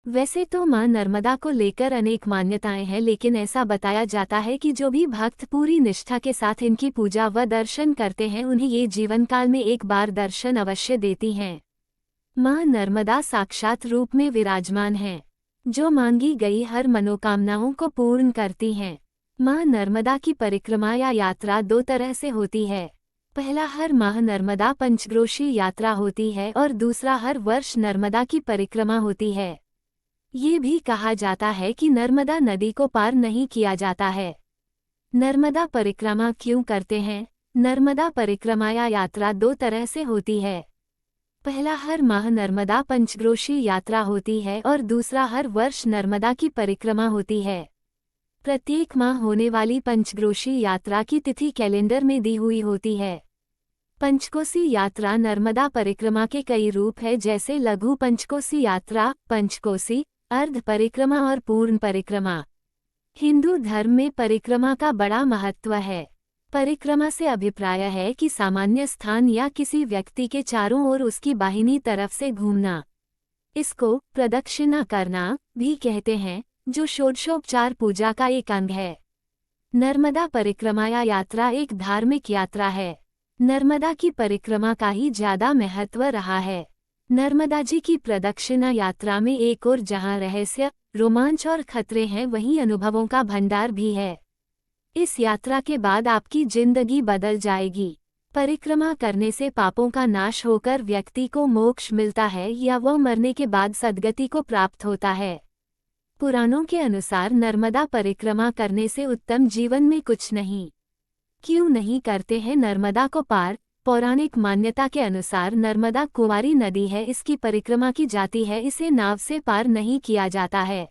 वैसे तो मां नर्मदा को लेकर अनेक मान्यताएं हैं, लेकिन ऐसा बताया जाता है कि जो भी भक्त पूरी निष्ठा के साथ इनकी पूजा व दर्शन करते हैं उन्हें ये जीवन काल में एक बार दर्शन अवश्य देती हैं। मां नर्मदा साक्षात रूप में विराजमान हैं, जो मांगी गई हर मनोकामनाओं को पूर्ण करती हैं। मां नर्मदा की परिक्रमा या यात्रा दो तरह से होती है। पहला हर माह नर्मदा पंचक्रोशी यात्रा होती है और दूसरा हर वर्ष नर्मदा की परिक्रमा होती है। ये भी कहा जाता है कि नर्मदा नदी को पार नहीं किया जाता है। नर्मदा परिक्रमा क्यों करते हैं? नर्मदा परिक्रमा या यात्रा दो तरह से होती है। पहला हर माह नर्मदा पंचक्रोशी यात्रा होती है और दूसरा हर वर्ष नर्मदा की परिक्रमा होती है। प्रत्येक माह होने वाली पंचक्रोशी यात्रा की तिथि कैलेंडर में दी हुई होती है। पंचकोसी यात्रा नर्मदा परिक्रमा के कई रूप है, जैसे लघु पंचकोसी यात्रा, पंचकोसी, अर्ध परिक्रमा और पूर्ण परिक्रमा। हिंदू धर्म में परिक्रमा का बड़ा महत्व है। परिक्रमा से अभिप्राय है कि सामान्य स्थान या किसी व्यक्ति के चारों ओर उसकी बाहिनी तरफ से घूमना। इसको प्रदक्षिणा करना भी कहते हैं, जो षोडशोपचार पूजा का एक अंग है। नर्मदा परिक्रमा या यात्रा एक धार्मिक यात्रा है। नर्मदा की परिक्रमा का ही ज्यादा महत्व रहा है। नर्मदा जी की प्रदक्षिणा यात्रा में एक और जहां रहस्य, रोमांच और खतरे हैं, वहीं अनुभवों का भंडार भी है। इस यात्रा के बाद आपकी जिंदगी बदल जाएगी। परिक्रमा करने से पापों का नाश होकर व्यक्ति को मोक्ष मिलता है या वह मरने के बाद सद्गति को प्राप्त होता है। पुराणों के अनुसार नर्मदा परिक्रमा करने से उत्तम जीवन में कुछ नहीं। क्यों नहीं करते हैं नर्मदा को पार? पौराणिक मान्यता के अनुसार नर्मदा कुंवारी नदी है, इसकी परिक्रमा की जाती है, इसे नाव से पार नहीं किया जाता है।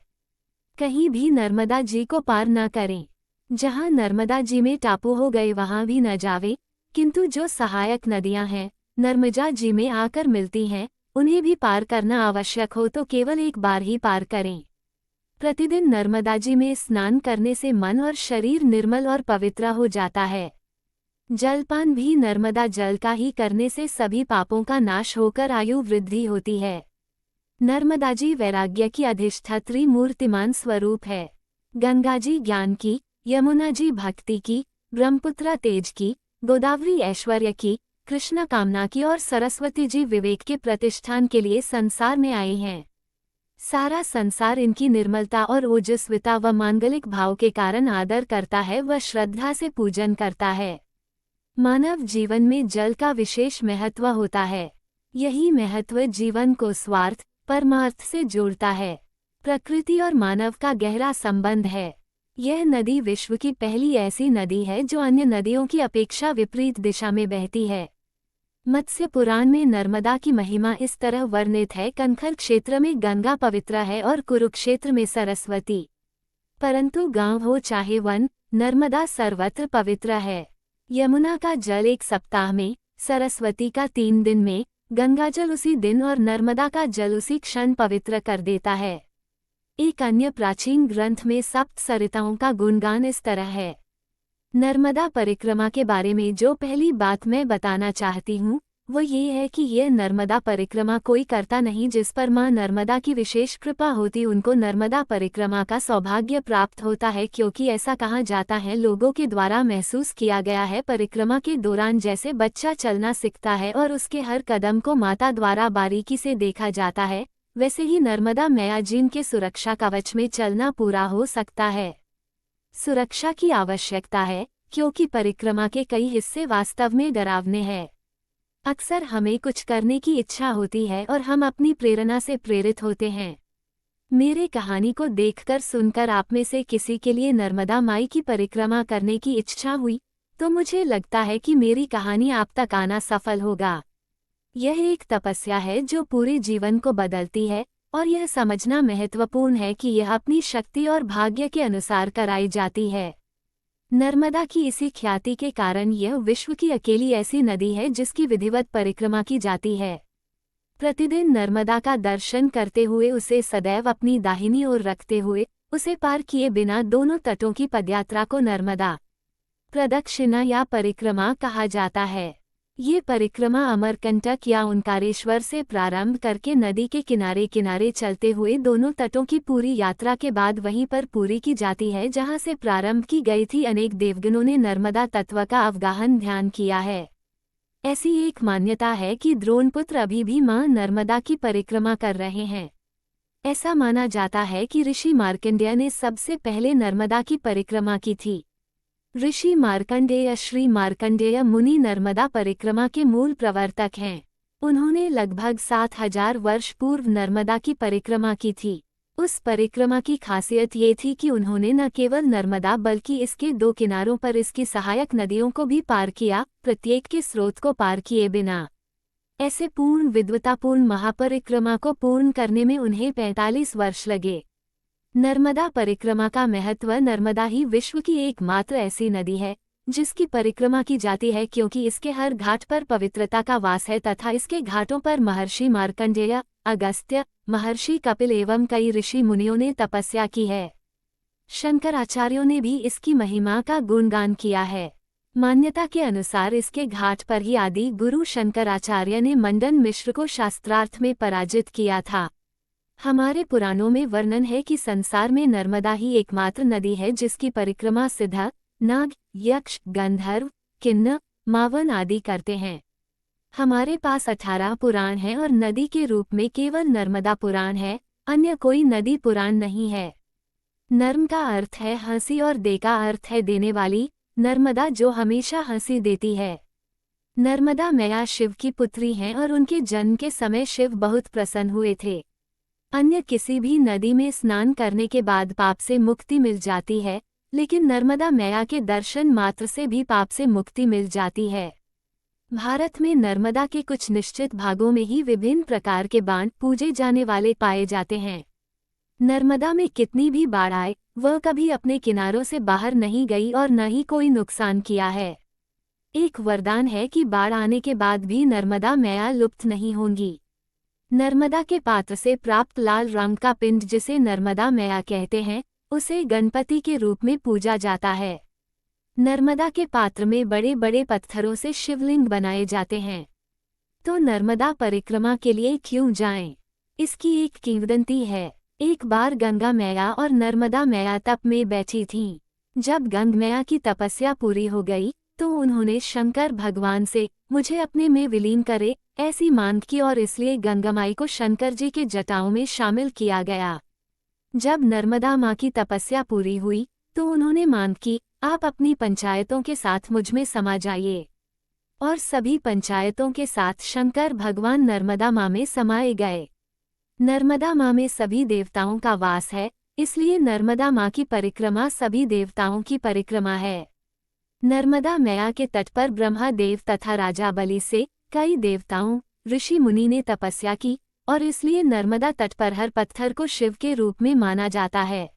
कहीं भी नर्मदा जी को पार न करें। जहां नर्मदा जी में टापू हो गए वहां भी न जावे, किंतु जो सहायक नदियां हैं नर्मदा जी में आकर मिलती हैं, उन्हें भी पार करना आवश्यक हो तो केवल एक बार ही पार करें। प्रतिदिन नर्मदा जी में स्नान करने से मन और शरीर निर्मल और पवित्र हो जाता है। जलपान भी नर्मदा जल का ही करने से सभी पापों का नाश होकर आयु वृद्धि होती है। नर्मदा जी वैराग्य की अधिष्ठात्री मूर्तिमान स्वरूप है। गंगा जी ज्ञान की, यमुना जी भक्ति की, ब्रह्मपुत्र तेज की, गोदावरी ऐश्वर्य की, कृष्ण कामना की और सरस्वती जी विवेक के प्रतिष्ठान के लिए संसार में आए हैं। सारा संसार इनकी निर्मलता और ओजस्विता व मांगलिक भाव के कारण आदर करता है व श्रद्धा से पूजन करता है। मानव जीवन में जल का विशेष महत्व होता है। यही महत्व जीवन को स्वार्थ, परमार्थ से जोड़ता है। प्रकृति और मानव का गहरा संबंध है। यह नदी विश्व की पहली ऐसी नदी है जो अन्य नदियों की अपेक्षा विपरीत दिशा में बहती है। मत्स्य पुराण में नर्मदा की महिमा इस तरह वर्णित है, कनखर क्षेत्र में गंगा पवित्र है और कुरुक्षेत्र में सरस्वती। परंतु गांव हो चाहे वन, नर्मदा सर्वत्र पवित्र है। यमुना का जल एक सप्ताह में, सरस्वती का 3 दिन में, गंगाजल उसी दिन और नर्मदा का जल उसी क्षण पवित्र कर देता है। एक अन्य प्राचीन ग्रंथ में सप्त सरिताओं का गुणगान इस तरह है। नर्मदा परिक्रमा के बारे में जो पहली बात मैं बताना चाहती हूँ वो ये है कि यह नर्मदा परिक्रमा कोई करता नहीं जिस पर मां नर्मदा की विशेष कृपा होती उनको नर्मदा परिक्रमा का सौभाग्य प्राप्त होता है, क्योंकि ऐसा कहा जाता है, लोगों के द्वारा महसूस किया गया है। परिक्रमा के दौरान जैसे बच्चा चलना सीखता है और उसके हर कदम को माता द्वारा बारीकी से देखा जाता है, वैसे ही नर्मदा मैया जिनके सुरक्षा कवच में चलना पूरा हो सकता है। सुरक्षा की आवश्यकता है क्योंकि परिक्रमा के कई हिस्से वास्तव में डरावने हैं। अक्सर हमें कुछ करने की इच्छा होती है और हम अपनी प्रेरणा से प्रेरित होते हैं। मेरे कहानी को देखकर सुनकर आप में से किसी के लिए नर्मदा माई की परिक्रमा करने की इच्छा हुई तो मुझे लगता है कि मेरी कहानी आप तक आना सफल होगा। यह एक तपस्या है जो पूरे जीवन को बदलती है और यह समझना महत्वपूर्ण है कि यह अपनी शक्ति और भाग्य के अनुसार कराई जाती है। नर्मदा की इसी ख्याति के कारण यह विश्व की अकेली ऐसी नदी है जिसकी विधिवत परिक्रमा की जाती है। प्रतिदिन नर्मदा का दर्शन करते हुए, उसे सदैव अपनी दाहिनी ओर रखते हुए, उसे पार किए बिना दोनों तटों की पदयात्रा को नर्मदा प्रदक्षिणा या परिक्रमा कहा जाता है। ये परिक्रमा अमरकंटक या ओंकारेश्वर से प्रारंभ करके नदी के किनारे किनारे चलते हुए दोनों तटों की पूरी यात्रा के बाद वहीं पर पूरी की जाती है जहां से प्रारंभ की गई थी। अनेक देवगणों ने नर्मदा तत्व का अवगाहन ध्यान किया है। ऐसी एक मान्यता है कि द्रोणपुत्र अभी भी मां नर्मदा की परिक्रमा कर रहे हैं। ऐसा माना जाता है कि ऋषि मार्कंडेय ने सबसे पहले नर्मदा की परिक्रमा की थी। ऋषि मार्कंडेय श्री मार्कंडेय मुनि नर्मदा परिक्रमा के मूल प्रवर्तक हैं। उन्होंने लगभग 7000 वर्ष पूर्व नर्मदा की परिक्रमा की थी। उस परिक्रमा की खासियत ये थी कि उन्होंने न केवल नर्मदा बल्कि इसके 2 किनारों पर इसकी सहायक नदियों को भी पार किया, प्रत्येक के स्रोत को पार किए बिना। ऐसे पूर्ण विद्वतापूर्ण महापरिक्रमा को पूर्ण करने में उन्हें 45 वर्ष लगे। नर्मदा परिक्रमा का महत्व। नर्मदा ही विश्व की एकमात्र ऐसी नदी है जिसकी परिक्रमा की जाती है क्योंकि इसके हर घाट पर पवित्रता का वास है तथा इसके घाटों पर महर्षि मार्कंडेय, अगस्त्य, महर्षि कपिल एवं कई ऋषि मुनियों ने तपस्या की है। शंकराचार्यों ने भी इसकी महिमा का गुणगान किया है। मान्यता के अनुसार इसके घाट पर ही आदि गुरु शंकराचार्य ने मंडन मिश्र को शास्त्रार्थ में पराजित किया था। हमारे पुराणों में वर्णन है कि संसार में नर्मदा ही एकमात्र नदी है जिसकी परिक्रमा सिद्ध, नाग, यक्ष, गंधर्व, किन्नर, मावन आदि करते हैं। हमारे पास 18 पुराण हैं और नदी के रूप में केवल नर्मदा पुराण है, अन्य कोई नदी पुराण नहीं है। नर्म का अर्थ है हंसी और दे का अर्थ है देने वाली, नर्मदा जो हमेशा हंसी देती है। नर्मदा मैया शिव की पुत्री हैं और उनके जन्म के समय शिव बहुत प्रसन्न हुए थे। अन्य किसी भी नदी में स्नान करने के बाद पाप से मुक्ति मिल जाती है, लेकिन नर्मदा मैया के दर्शन मात्र से भी पाप से मुक्ति मिल जाती है। भारत में नर्मदा के कुछ निश्चित भागों में ही विभिन्न प्रकार के बांध पूजे जाने वाले पाए जाते हैं। नर्मदा में कितनी भी बाढ़ आए, वह कभी अपने किनारों से बाहर नहीं गई और न ही कोई नुकसान किया है। एक वरदान है कि बाढ़ आने के बाद भी नर्मदा मैया लुप्त नहीं होंगी। नर्मदा के पात्र से प्राप्त लाल रंग का पिंड जिसे नर्मदा मैया कहते हैं, उसे गणपति के रूप में पूजा जाता है। नर्मदा के पात्र में बड़े बड़े पत्थरों से शिवलिंग बनाए जाते हैं। तो नर्मदा परिक्रमा के लिए क्यों जाएं? इसकी एक किंवदंती है। एक बार गंगा मैया और नर्मदा मैया तप में बैठी थीं। जब गंगा मैया की तपस्या पूरी हो गई तो उन्होंने शंकर भगवान से मुझे अपने में विलीन करे ऐसी मांग की और इसलिए गंगा माई को शंकर जी के जटाओं में शामिल किया गया। जब नर्मदा माँ की तपस्या पूरी हुई तो उन्होंने मांग की, आप अपनी पंचायतों के साथ मुझ में समा जाइए। और सभी पंचायतों के साथ शंकर भगवान नर्मदा माँ में समाये गए। नर्मदा माँ में सभी देवताओं का वास है, इसलिए नर्मदा माँ की परिक्रमा सभी देवताओं की परिक्रमा है। नर्मदा मैया के तट पर ब्रह्मा देव तथा राजा बलि से कई देवताओं, ऋषि मुनि ने तपस्या की और इसलिए नर्मदा तट पर हर पत्थर को शिव के रूप में माना जाता है।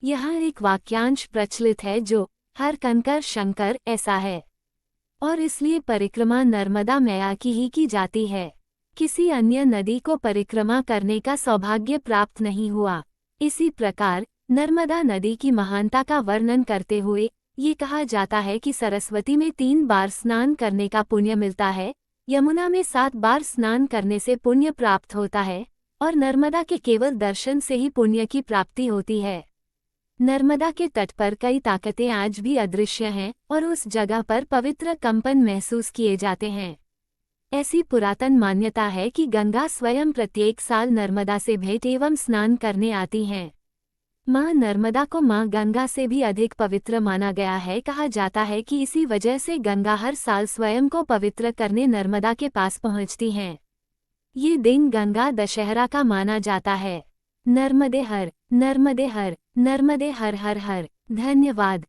यहाँ एक वाक्यांश प्रचलित है जो हर कंकर शंकर ऐसा है और इसलिए परिक्रमा नर्मदा मैया की ही की जाती है। किसी अन्य नदी को परिक्रमा करने का सौभाग्य प्राप्त नहीं हुआ। इसी प्रकार नर्मदा नदी की महानता का वर्णन करते हुए ये कहा जाता है कि सरस्वती में 3 बार स्नान करने का पुण्य मिलता है, यमुना में 7 बार स्नान करने से पुण्य प्राप्त होता है और नर्मदा के केवल दर्शन से ही पुण्य की प्राप्ति होती है। नर्मदा के तट पर कई ताकतें आज भी अदृश्य हैं और उस जगह पर पवित्र कंपन महसूस किए जाते हैं। ऐसी पुरातन मान्यता है कि गंगा स्वयं प्रत्येक साल नर्मदा से भेंट एवं स्नान करने आती हैं। माँ नर्मदा को माँ गंगा से भी अधिक पवित्र माना गया है। कहा जाता है कि इसी वजह से गंगा हर साल स्वयं को पवित्र करने नर्मदा के पास पहुँचती हैं। ये दिन गंगा दशहरा का माना जाता है। नर्मदे हर, नर्मदे हर, नर्मदे हर हर हर। धन्यवाद।